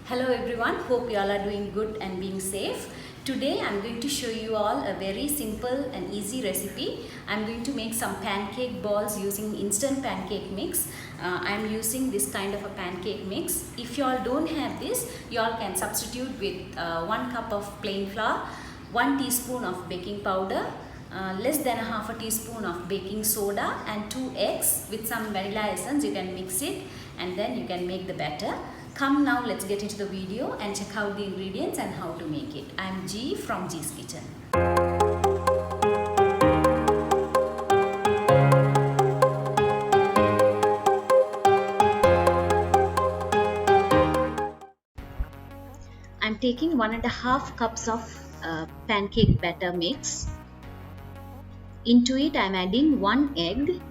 Hello everyone, hope you all are doing good and being safe. Today I'm going to show you all a very simple and easy recipe. I'm going to make some pancake balls using instant pancake mix. I'm using this kind of a pancake mix. If you all don't have this, you all can substitute with 1 cup of plain flour, 1 teaspoon of baking powder, less than a half a teaspoon of baking soda and 2 eggs with some vanilla essence. You can mix it and then you can make the batter. Come now, let's get into the video and check out the ingredients and how to make it. I'm G from G's Kitchen. I'm taking 1.5 cups of pancake batter mix. Into it, I'm adding 1 egg.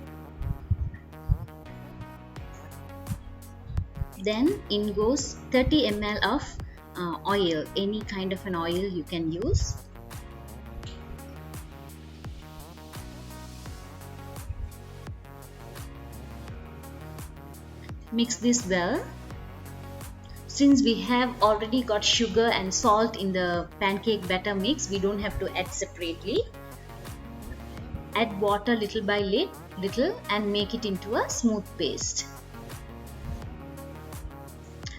Then in goes 30 ml of oil, any kind of an oil you can use. Mix this well. Since we have already got sugar and salt in the pancake batter mix, we don't have to add separately. Add water little by little and make it into a smooth paste.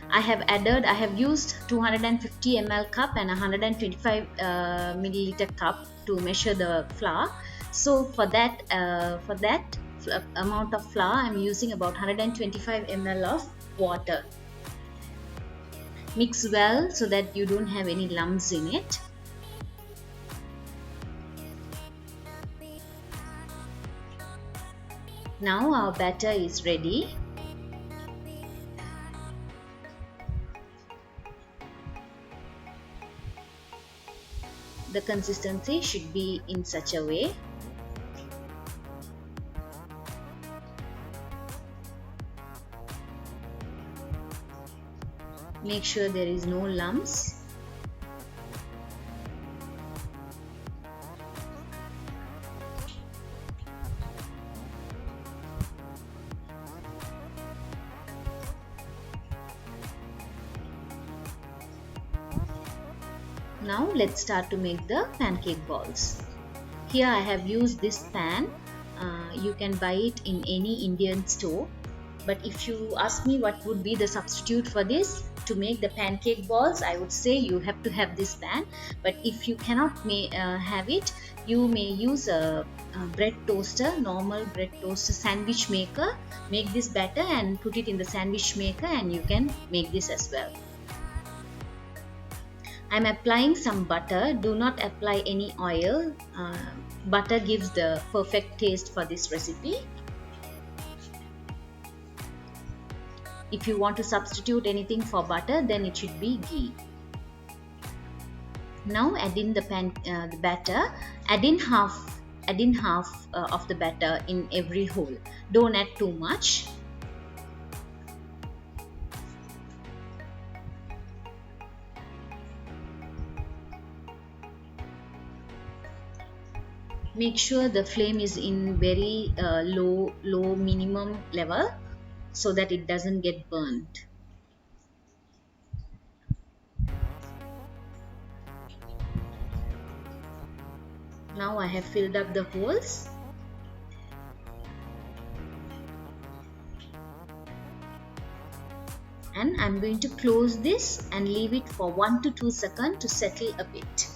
I have used 250 ml cup and 125 milliliter cup to measure the flour. So for that amount of flour, I'm using about 125 ml of water. Mix well so that you don't have any lumps in it. Now our batter is ready. The consistency should be in such a way. Make sure there is no lumps. Now let's start to make the pancake balls. Here I have used this pan. You can buy it in any Indian store. But if you ask me what would be the substitute for this to make the pancake balls, I would say you have to have this pan. But if you cannot have it, you may use a bread toaster, normal bread toaster sandwich maker. Make this batter and put it in the sandwich maker and you can make this as well. I'm applying some butter. Do not apply any oil. Butter gives the perfect taste for this recipe. If you want to substitute anything for butter, then it should be ghee. Now add in the batter. Add in half of the batter in every hole. Don't add too much. Make sure the flame is in very low minimum level so that it doesn't get burnt. Now I have filled up the holes. And I'm going to close this and leave it for 1 to 2 seconds to settle a bit.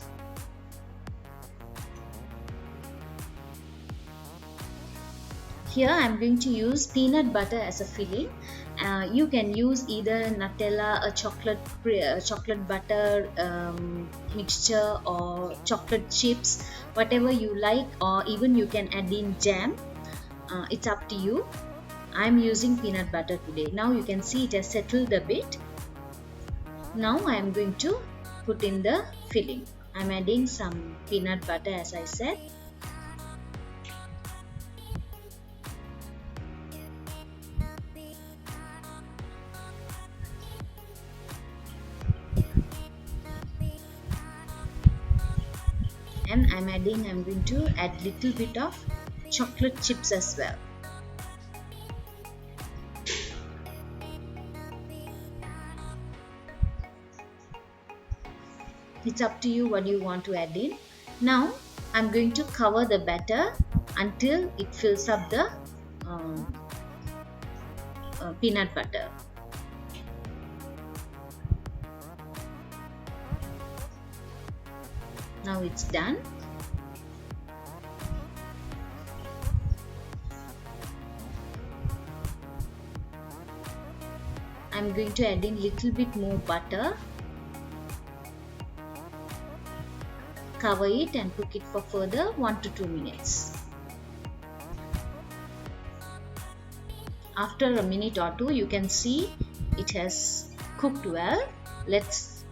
Here I'm going to use peanut butter as a filling. You can use either Nutella, a chocolate butter mixture, or chocolate chips, whatever you like, or even you can add in jam. It's up to you. I'm using peanut butter today. Now you can see it has settled a bit. Now I'm going to put in the filling. I'm adding some peanut butter, as I said. And I'm going to add little bit of chocolate chips as well. It's up to you what you want to add in. Now I'm going to cover the batter until it fills up the um, peanut butter. Now it's done. I'm going to add in little bit more butter. Cover it and cook it for further 1 to 2 minutes. After a minute or two, you can see it has cooked well. Let's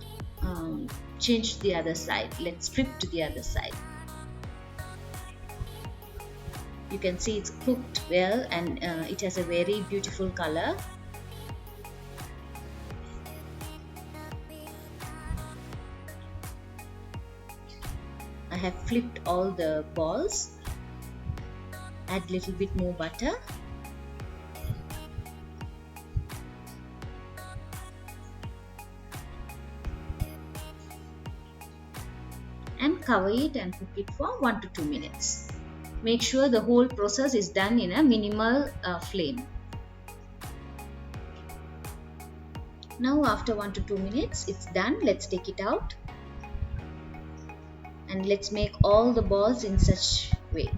change the other side. Let's flip to the other side. You can see it's cooked well and it has a very beautiful color. I have flipped all the balls. Add little bit more butter. And cover it and cook it for 1 to 2 minutes. Make sure the whole process is done in a minimal flame. Now after 1 to 2 minutes, it's done. Let's take it out. And let's make all the balls in such way.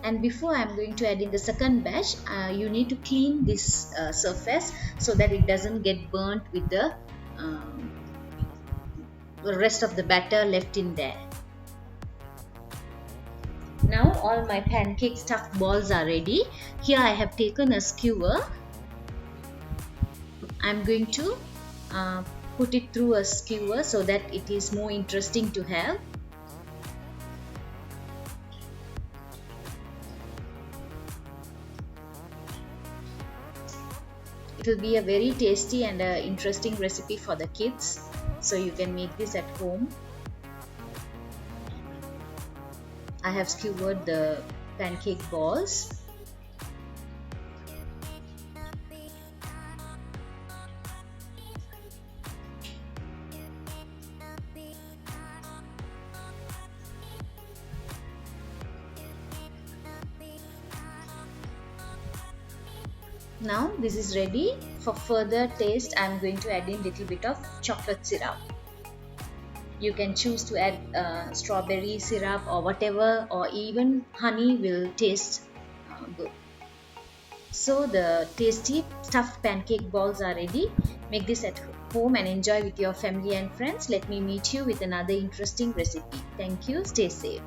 And before I'm going to add in the second batch, you need to clean this surface so that it doesn't get burnt with the rest of the batter left in there. Now all my pancake stuffed balls are ready. Here I have taken a skewer. I'm going to put it through a skewer so that it is more interesting to have. It will be a very tasty and interesting recipe for the kids, so you can make this at home. I have skewered the pancake balls. Now this is ready. For further taste, I am going to add in little bit of chocolate syrup. You can choose to add strawberry syrup or whatever, or even honey will taste good. So the tasty stuffed pancake balls are ready. Make this at home and enjoy with your family and friends. Let me meet you with another interesting recipe. Thank you. Stay safe.